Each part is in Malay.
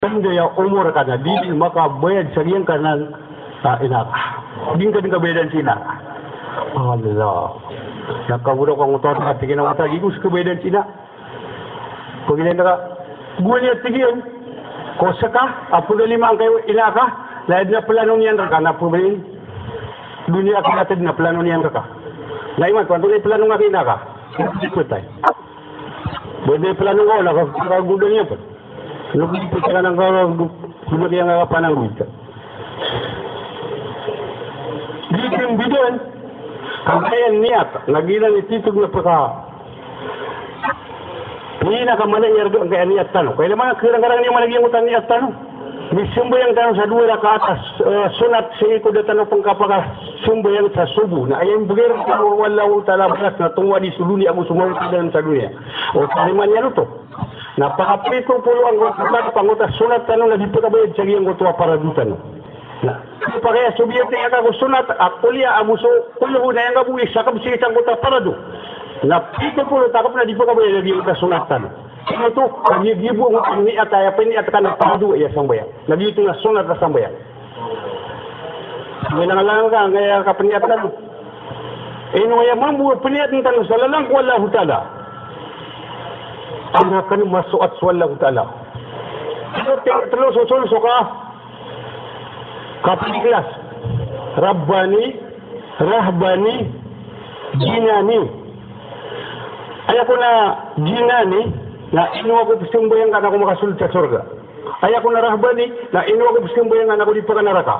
tanda yang umur kana di maka bayad sariyan kana ina din ka bayad Cina Allah nakaburo kang utot at kinawata gigus ka bayad Cina pagilin ka gunya tigil ko saka apo lima kayo ina ka laid na plano niyan ka na pumin dunia ka na plano niyan ka laiman kung ano plano nga kina ka iputay boleh plano ko na kagudo niya pa Lagi percaya nang kau yang apa nang kita. Bikin bidan, kaya niat, nagilan ititog na pagka. Hindi na kamala yardo ang kaya niat tanong. Kaya naman karang-karang niya malagyan utang niat tanong. Misumbayang tanong sa dua ka atas, sunat sa iko da tanong pangkapaka sumbayang sa subu. Na ayang bugir ko wala utala balas na tungwa di suluni ako sumawin sa dunia. O taliman niya to. Napakapito pulo ang gotlat pangutas sunat tanong na di pa kabayad sa iyang gotua para dutan. Na kaya Soviet nga ako sunat akulia abuso kulo na yang gabuhi sakab si isang gota para do. Napito pulo takap na di pa kabayad sa iyang sunat tanong. Ito kagigibo ang ni ataya pa ni atkan para do iya sambayan. Nagito na sunat na sambayan. May nangalang ka kaya kapaniatan. Ino ya mambu paniatan tanong sa lalang wala hutala. Ang akan masuk at swallahu ta'ala. Terus usul suka kapal kelas Rabbani, Rahbani, Jinani. Ayaw ko na Jinani na inuwa ko pisimbayan ka na ako makasulot sa surga. Ayaw ko na Rahbani na inuwa ko pisimbayan ka na ako di pakanaraka.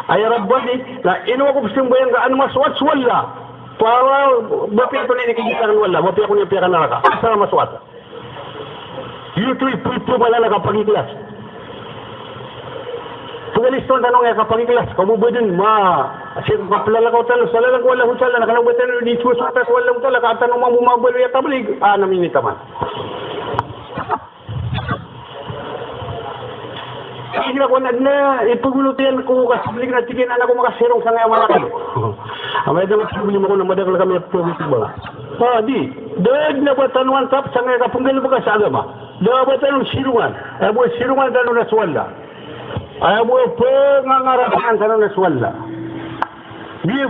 Ayaw Rabbani na inuwa ko pisimbayan ka ano maswat swalla. Para bapi ito na inikikitakan wala. Bapi ako niya pakanaraka. Asa maswat. Yuto iputo malala kapag iklas. Pagaliston tanong ya kapag iklas, kabubudin ma. Kasi kapalala ko talo, salalang wala hutala, nakanabatan di susutas wala hutala, katanong mamumabalo ya tablig, namin itaman. Hindi ako na ipagulutin ko kasablig na tigin anak ko makasirong sa ngayon wala kayo. Amay dapat sabili mo ko na madagal kami at pagulutin ba? Di. Dahil na ba tanuan tap sa ngayon kapanggal mo ka sa agama? Dahil ba tanong sirungan? Ay buhay sirungan tanong na swalla. Ay buhay pangangarapan tanong na swalla. Di.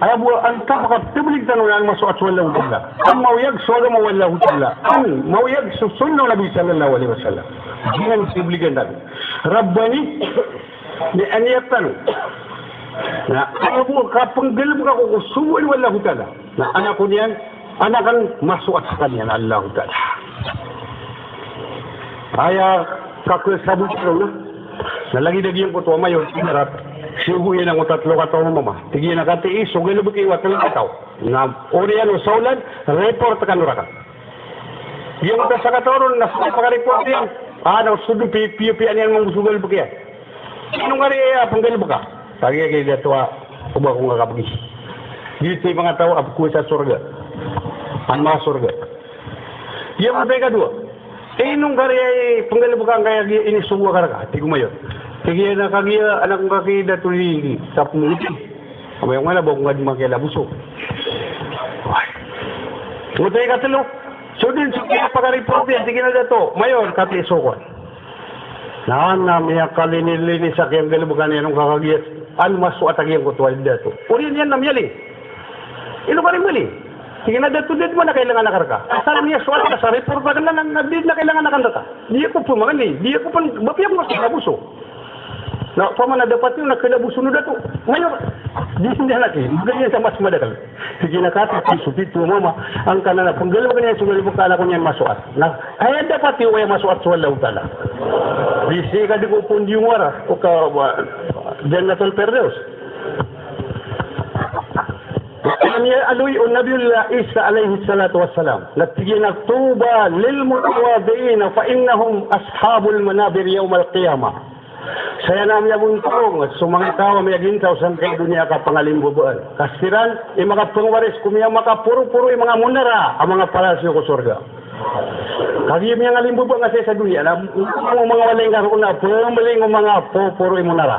Ay buhay ang tapakaptiblig tanong na masuat swalla hutala. Ang mauyag swalla mawala hutala. Ang mauyag susunnaw Nabi sallallahu alaihi wasallam. Jangan sibligan natin. Rabbani, ni aniyat tanong. Na ay buhay kapanggal mo ka kung sumuin wala hutala. Na anak ko niyan, anak kan masuk sa kanya na Allah Ta'ala. Kaya kakasabot ko na. Nalagi-lagi yung kutuwa mayon, inarap. Siuguin ang tatlo kataw mama. Tigyan na katiis, sugay lubog iwat ng kataw. Na oriyan o saulan, report ka nura ka. Yung utas sa kataw ron, nasa pagka-report yan. Nausudong piyo-piyan yan mong sugal lubog yan. Sinong nga rin panggal lubog ka? Tagi kayo dito, kuba kong kakapagis. Dito yung mga tao, abkuha sa surga. Ang mga surga. Yung mga kadua. Nung kari panggalibukang kaya inisungwa ka raka. Tigo mayon. Tigiya na kagiya, anak kong kakida tuloy sa pumuliti. Kamay nga na ba kung nga di makila buso. Ngutay ka talo. So din, kaya pagka-report yan, tigin na dato. Mayon, kati isukon. Naan na may kalinilinis sa kiyang galibukan yan nung kakagiyat. Almaso at agiyang kutuwal dato. Uriyan yan namyaling. Ino ka rin mali. Sige na dato dito mo na kailangan nakaraka. Asal niya suwal ka sa report pa na dito na kailangan nakandata. Di ako pumangan eh. Di ako pan, bapiyak mo sa kabuso. Na, pama na dapat yung nakalabuso no dato. Ngayon, di hindi natin. Ganyan sa mas madagal. Sige na kati, supit mo mama. Ang kanana, kung galaw ka niya, sumalibog ka na ko niyan masuat. Na, kaya dapat yung ay masuat suwal lang tala. Di siya ka di ko pundi yung wara. O ka, diyan na tol perdeos. Aluy o Nabiullah Isa alayhi salatu wassalam. Nagtigyan nagtuba lilmutawabiin fa innahum ashabul manabir yawm al-qiyamah. Saya namin yabuntong sumangit tao may agintaw sa kay dunia ka pangalimbubuan. Kasiran mga pangwaris kumiya makapuro-puro mga munara ang mga palasyo ko surga. Kagi mga ngalimbubuan kasi sa dunia na mga waling karoon na pumaling mga puro munara.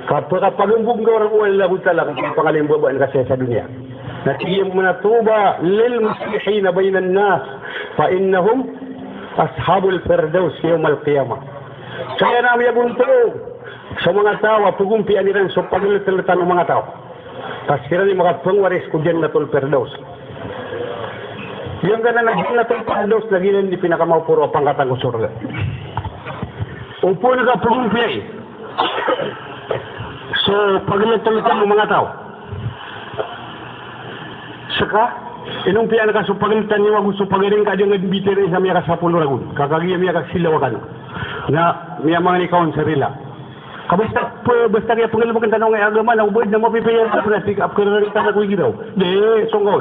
Kapag palumbog ka orang wala hutala kung pangalimbubuan kasi sa dunia. Natigyan mo na tuba lil muslihin bainan nas fa innahum Ashabul Firdaus yawmal qiyamah. Kaya namin abuntong sa mga tao, pagumpian nilang sa paglalatan ng mga tao. Kasi rin mga pangwaris ko dyan na tol Firdaus. Yung gana naging na tol Firdaus, naging hindi pinakamapuro ang pangkatang usurga. Upo na ka pagumpian. So, paglalatan ng mga tao. Saka, inumpian ka sa paglalatan niyo, gusto pagaling ka dyan ng bitirin sa miya ka sa puluragun. Kakagiyam miya ka silawakan. Na miya mga nikawon sa rila. Kabasta kaya pangalaman tanong ay agama na ubod na mapipayan sa plastic up ka na rin tanong ko yung Di, songgaw.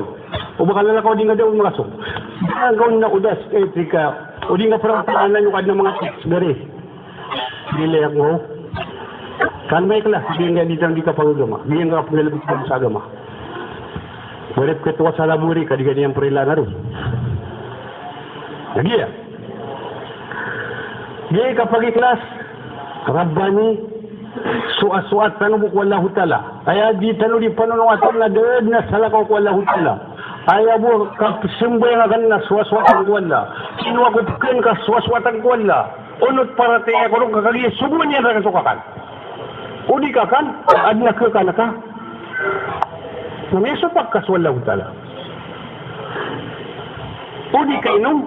O baka lalakaw din nga daw mga song. Ang gawin na udas, etika. O di nga parang paanan yung kad ng mga text. Gari. Dili ako. Kan may kelas, di nga dito hindi ka pangagama. Di nga pangalaman sa agama. Walip ketua sa laburi, kadi-kadi yang perila na rin. Lagi ya? Di kapag kelas, Rabbani, suat-suat tanong mo ko Allah Ta'ala. Ay di tanong di panunawatan na doon na salakaw ko Allah Ta'ala. Ay abo kapsimbay nga na suat-suatan ko Allah. Sinuwa ko pukin ka suat-suatan ko Allah. Unot para tayo ko nung kakagaya, subuan niya na kasukakan. Udi ka kan, adna ka ka na ka. Namesa pagkas Allah Ta'ala. Udi ka inom,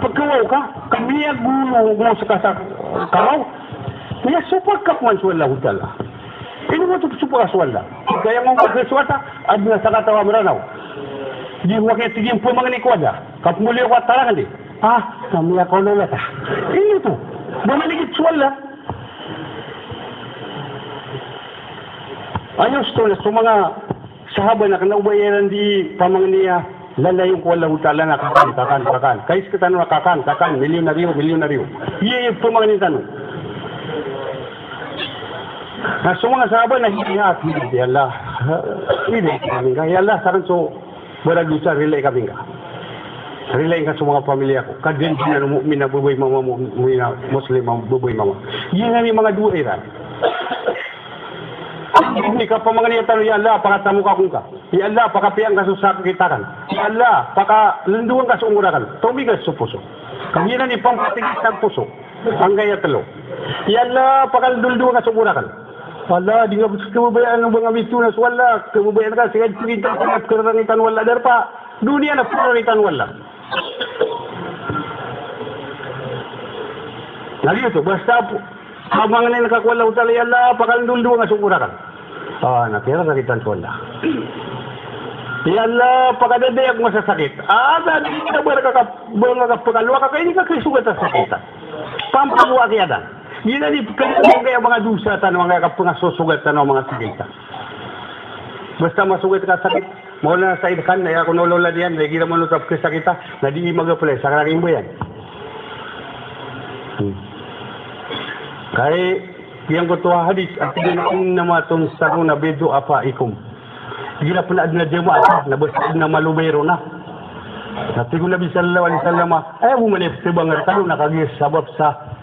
pagkawaw ka, kamiyag mo sa karaw. Kaya supag ka man sa Allah Ta'ala. Ini mo ito supag sa Allah. Kaya mo magkaswata, ad na sa katawa maranaw. Di mo kaya tiging po mga nikwada. Kapmuli ako at tarangan di. Kami ako lalata. Ini ito. Bumaligit sa Allah. Ayos to na sa mga sahaba na kanaubayaran di pamang niya lalayong ko Allah Ta'ala na kakan. Kais kita na kakan, milyonaryo. Iye po mga nitanong. Nah, semua sahabat nak hidup ya Allah. Ini kami ya Allah sekarang so beradusa relay kami enggak. Relay kan semua family aku. Kadang dia mukmin na bubuy mama mukmin muslim bubuy mama. Yan ni mga dua era. Ini ka pamangan tanong ya Allah pakatamu ka kung ka. Ya Allah pakapiang ka sa kita kan. Ya Allah pakalunduan ka sa umurakan. Tomi ka sa puso. Kami na ni pampatigis sa puso. Ang gaya telo. Ya Allah pakalunduan ka sa umurakan. Wala, di nga kemubayaan ng mga misto na wala. Kemubayaan ka, sige, kita at karangitan wala. Darpa, dunia na karangitan wala. Lagi ito, basta po, habang na nakakwala ko talaga, yala, pakalunduldo nga sumura ka. Nakira karangitan wala. Yala, pakadadayak masasakit. Dadi ka ba nakapagkalwa ka, kaya hindi ka kisugat sa sakitan. Pampabuwa kaya dan. Hindi na kaya mga dusa tanong mga kapangasusugat tanong mga sakita. Basta masugat ka sakit, mawala na sa idkan, na ako nolola diyan, na gira manutap ka sakita, na di magapalay, sa karaking mo yan. Kaya, yang ko tuwa hadis, at ginain na matong sarong na bedo apa ikum. Gila pala na jemaat, na basta na malubero na. Tapi kung Nabi sallallahu alaihi wasallam, ayaw mo manip, tibang tanong nakagis sabab sa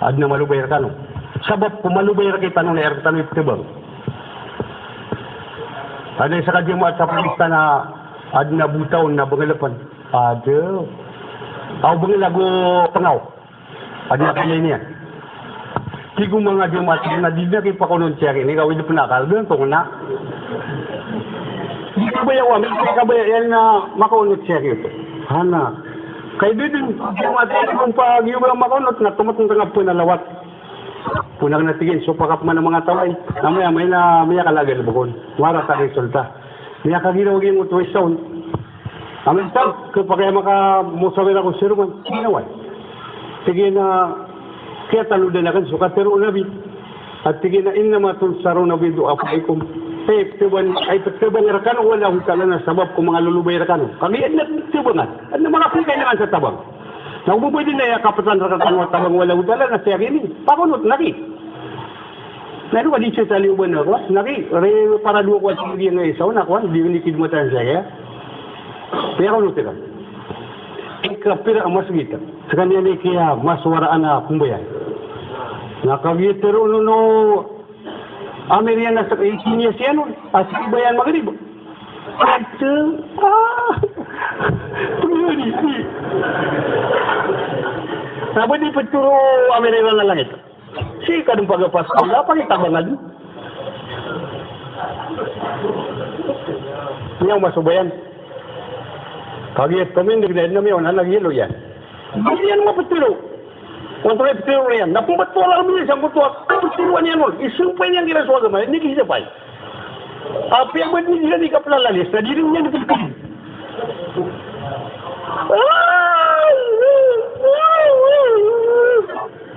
adna malubayar kanu. Sabab pumalubayar kay tanong na ertan itibang. Ada sa kajemaat sa pista na adna butaw na bangalapan. Ada. Aw bangalago pangaw. Adna kaya niya. Tigo mga jemaat na di na kay pakunon siya ni gawin pa nakal doon to na. Di ka ba yawa, may ka ba yan na makunot siya ito. Hana. Kaya din, yung ating pag yung mga makunot na tumatong nga po na lawat. Punang natigin, so pakap man ng mga taway. Namaya, may kalagay na bukon. Wala ka resulta. May kaginaw yung utuwis taon. Amin tag, kapag kaya makamusawin ako si Roman, ginawan. Sige na, kaya taludan na kan, so katero nabi. At sige na, inamatun saro na bido ako ay kum. Tiban rakan wala akong kala na sabab kung mga lulubay rakan. Kami na tibangan. Ano mga pingay naman sa tabang. Nakububoy din na kapatan rakan wa tabang wala utala na siya gini. Pakunot, naki. Meron ka din siya taliuban na ako. Naki, para duwa ko at hindi nga isaw na ako. Hindi kidmatan siya kaya. Pero ano tira? Ikapira ang mas gita. Sa kanya ni kaya mas waraan na kumbayan. Nakagitero no Amerian na sa kaikinya siya nun. Asik bayan magrib. Pagkari. Sabi di peturo Amerika na langit. Si kadang pagapas ko, apa ni tabangan? Yang masubayan. Kagiat kami nagdahil na mayon, nag-yelo yan. Hindi yan mapeturo. Kung tayo peturo yan, napumbat po alam niya, siyang kutuwa, peturuan yan mo. Isumpay niya ang ginaswa gamay, hindi kisipay. Apa yang buat ni dia di kapal lalis, na dirinya dipilih.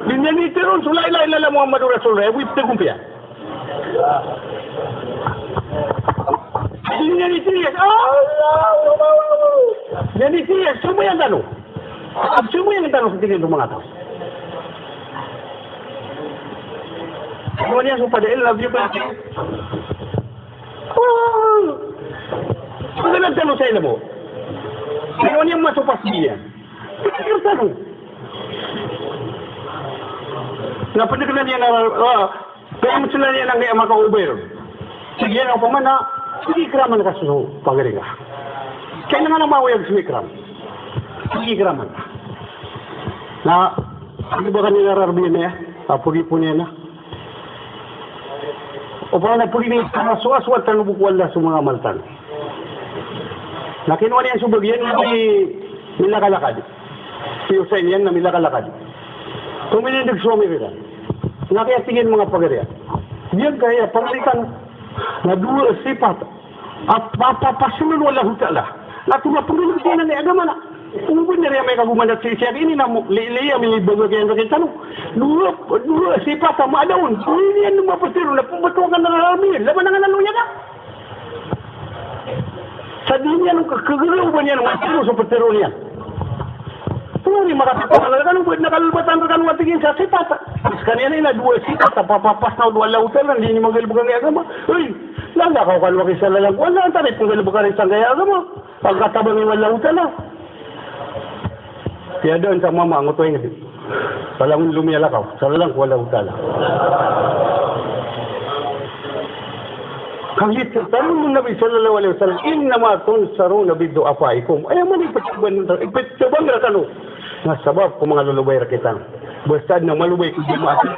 Dinyanyi terus la ilaha illallah Muhammadur Rasulullah, wip tegumpia. Dinyanyi serius. Jadi serius semua yang tahu. Semua yang tahu setinggi itu mengatas. Semuanya supaya Allah juga. Magandang tanong sa ila mo. Ngayon yung masupas niya. Magandang tanong. Napadaglan niya na, kaya mo sila niya ng maka-uber. Sige yan ang pamana, sige kraman ka sa pagaringa. Kaya nga namawayag sige kram. Sige kraman. Na, ano ba kanina rarbiyan niya? Puri po niya na. O para nagpuli niya sa suwaswat na nubukuan na sa mga maltan. Nakinuha niya ang subagyan na nilakalakad. Si Usain yan na nilakalakad. Tuminindig suwami rin. Nakiyatingin mga pagariya. Diyan kaya pangalikan na dua sipat at papapasunod wala hutala. Natuma pagulog din na agama na. Umubun na rin may kagumanat siya ini na liya may ibang kaya na kita no. Dua sipat ang maadaon. Hindi yan mapasiro na pumatukan na namin. Laban na nga nalunya ka. Sa dinya nung kagalaw ba niya nung matiro sa patiro niya? Tuwari makapagpapala ka nung nakalubatan ka nung matigin sa sipata. Kanina na dua sipata, papapas na wala utal, hindi niya magalbukan ng agama. Uy, lala ka kalwaki sa lalang. Wala ang tarik kung galbukan ng sangay agama. Pagkatabang yung wala utal na. Kaya doon sa mama, ang utoy nga. Salang lumiyala ka, sa lalang wala utal. Kahit tanong mo Nabi sallallahu alaihi wasallam, innama tunsaruna bidu'afaikum. Ayaw mo ni ipatubang na tanong. Nga sabab kung mga lulubay rakitan. Basta na malubay kung di maati,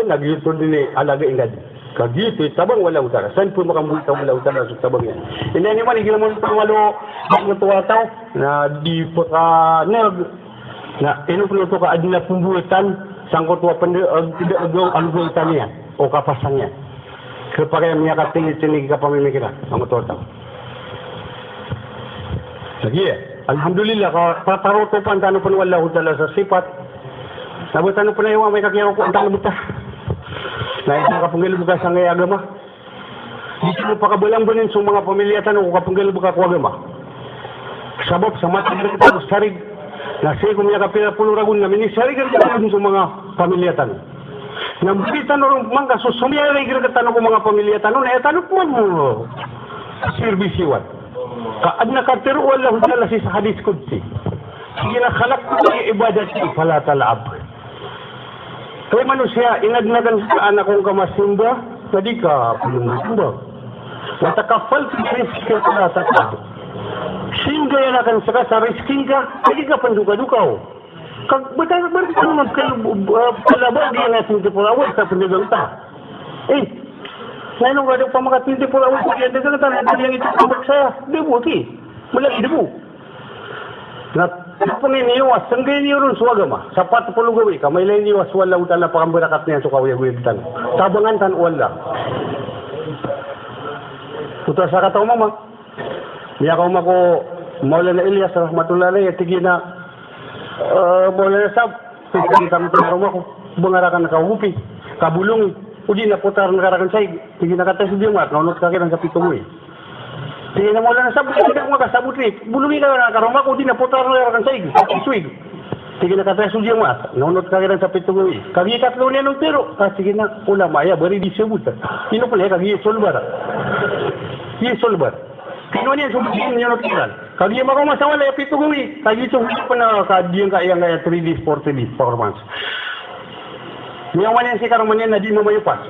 nagyuto din ni alaga ingad. Kagito, tabang wala utara. Saan po makamulita wala utara sa tabang yan? Hindi naman, hindi naman ito malo, magmatuwataw, na di pa ka, na inupulo ka adina pumbutan, sangkot wapan, tidak agong alugultan niya, o kapasang niya. Kapag kaya miya katingin-tingin ka pamimikira, ang matuwataw. Sige, alhamdulillah, pataroto pa ang tanong pa wala utara sa sipat. Nabutan pa na yung may kakyaw ko ang tanong buta. Na isang kapanggalog ka sa ngay agama. Dito mo pakabalang-banin sa mga pamilya tanong kung kapanggalog ka ko agama. Sabab sa matagdag kita sa sarig. Nasi kung niya kapila puluragun namin, sarig ang tanong sa mga pamilya tanong. Nambitan na rin mga susumiyari ka tanong ko mga pamilya tanong, na tanong po mo. Servisiwan. Kaad na katero wala hudala si sa hadis kudsi. Sige na kalak ko yung ibadat si palatalaab. Kaya manusia, inagnagan sa anak kong kamasimba, hindi ka pulumba. Natakafal si riskin ka na tatado. Singga yan akan sa riskin ka, hindi ka panduka-dukaw. Ba't naman kalabag yan na sintipulawal sa pandugang-ta? Ngayon nga daw pa makatintipulawal sa pandugang-ta, na yung ito sa debo, malaki debo. Panginiwas, sanggay niyo rin suwagama. Sapat pulugawi ka, may lain niwas wala utala pakambarakat niya sa kawiyag-wiyagtan. Tabangan tan wala. Putra sa kataw mama. Niya ka ko, Maulana Ilyas, rahmatullahi, tigin na, Maulana Sab, tigin kami tinarong ako, bungarakan na kahupi, kabulong, udi na putar na karakan say, tigin na katay sa dimat, naunot ka kinang kapitumoy. Sige na mo lang sabot, hindi ka makasabot rin. Bulungi ka na karoma ko, di na putar na karakan saig. Isuig. Sige na katay sa dimat, naunot ka kinang sa pitungui. Kagi katlo niya nung tero. Sige na, ulam, maya, bari di sebutan. Sino pala, kagi solbar. Kagi solbar. Kino niya, subukin niya notiran. Kagi mako masawala, pitungui. Kagi subukin pa na kadiyang kaya 3 days, 4 days, performance. Miyawan yan si karoman yan na di mamayupas.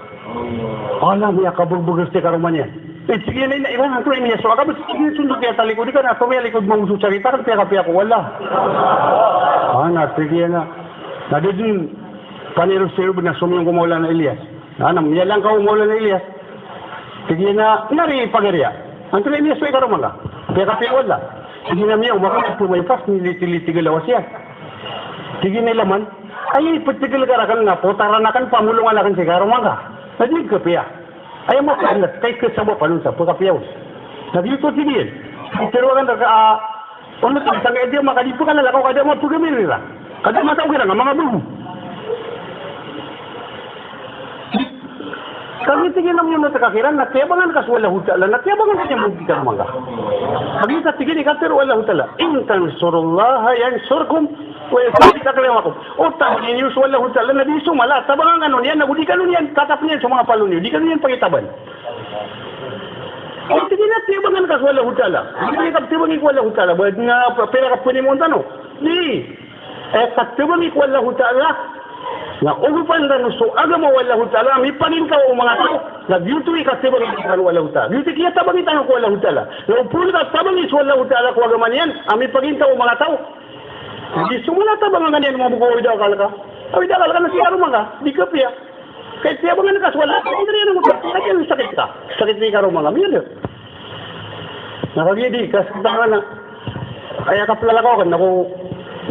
Alam, miya kabugbugas si karoman yan. Sige na iba ang tuloy niya. So, akabot sige sundok niya talikod ka na. Tumaya likod mong susarita. Kaya ko wala. Sige na. Tadi din panero sir na sumiyong kumaulan na Elias. Anam, yalang ka umulan na Elias. Sige na, nari pagariya. Ang tuloy Elias ay karoon mga. Kaya kapil wala. Sige na miya, umakang pumaypas, niliti-liti galawas yan. Sige na laman, ay patigil garakan nga po, taranakan pamulungan akan si karoon mga. Naglig ka piya. Ay mo kainat, kay kasama pa nun sa pagkapiyaw. Nagluto tigil. Pero kan ono to sang dia makalipu kan la kau kada mo pugamir nila. Kada mata ko nga mga buhu. Kami tigil nam yung natakakiran na tiyabangan kas wala hutala na tiyabangan kanya mo kita mga. Kami sa tigil ikater wala hutala. In tansurullaha yansurkum wa yusabita kalamakum. O tabi niyo wala hutala na di sumala tabangan kanon yan nagudi kanon yan tatap niyan sa mga palon niyo. Di kanon yan pagitaban. Ay, sige na, tiyabangan ka wala hutala. Hindi ka tiyabangan ko wala hutala. Ba't nga, pera ka po ni mo tanong? Di. Katiyabangan ko wala hutala. Nga, ugupan na nuso, aga mo wala hutala. May panin ka o mga tao. Nag-yutuwi ka tiyabangan ka wala hutala. Yutuwi kaya tabangin tanong ko wala hutala. Naupuli ka tabangin wala hutala ko agaman yan. May pagin ka o mga tao. Hindi sumula tabangan ganyan mga buko o idakal ka. O idakal ka na siya rumang ka. Di ka piya. Kaya siya mga nakaswala, hindi rin ang mga sakit ka. Sakit ni Karong mga miyan. Nakagidi, kasi tangan na. Kaya kapilala ko, kan ako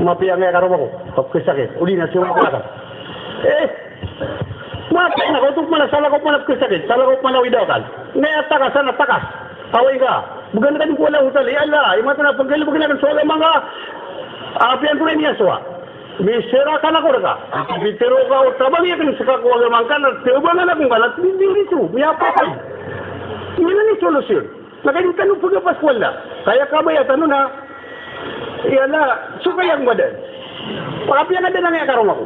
mapiya nga Karong ako. Pagkasakit, uli na siya mga ka. Mapay na ko, ito pala, sala ko pala pagkasakit, sala ko pala widakal. Ngayon takas, sana takas. Taway ka. Bugan na ka din ko wala utali. Ala, imata na pagkali, bugan na kan suwala mga apian ko rin niya suwa. Misera ka na ko ka. Bitero ka o tabang yakin sa kakuwagaman ka na tiyabangan na kung balat, hindi ito. May apakay. Hindi na ni solusyon. Nakain tanong pagkapas wala. Kaya kabaya tanong na, iyala, sukayang madan. Pakapiyan ka din lang karong ako.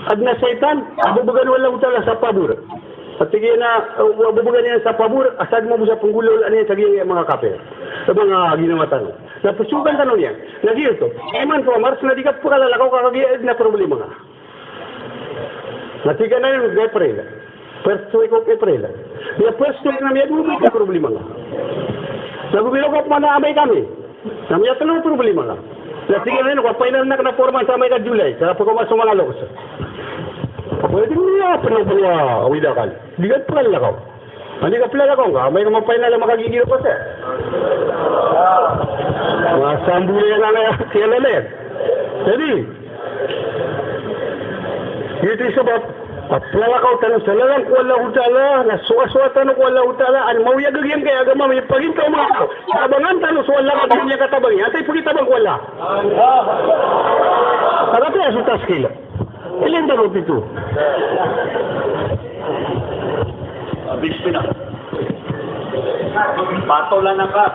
Adna saitan, abubugan wala utala sa pabur. Patigyan na, abubugan niya sa pabur, asad mo sa panggulol, ano yan, saging mga kaper. Sa mga ginawa tanong. Napasukan tanong niya. Nagyo to. Iman ko, Mars, na di ka pagkalalakaw kakagiyad na problema nga. Natiga na yun, April. First week of April. Kaya first week na may na problema nga. Nagubilo ko panaamay kami. Namiyat na problema nga. Natiga na yun, kapainan na na-forma sa may ka July. Kaya pagkamasong mga lokos. Pwede niya, pinagpala, awidakal. Di ka pagkalalakaw. Hindi ka pagkalalakaw nga, may naman pa na makagigil pa siya. Mga sambuli yan na kaya lalit. Jadi, ito isa ba, paglalakaw tanong sa lalang ko wala hutala, nasuwa-suwa tanong ko wala hutala, ang mauyagag yan kaya agama, may pagin ka mga ako. Sabangan tanong sa wala ka, niya katabang yan, atay pagitabang ko wala. Agad yan, sutas kila. Ilan darot ito? Abis na. Patola na ka.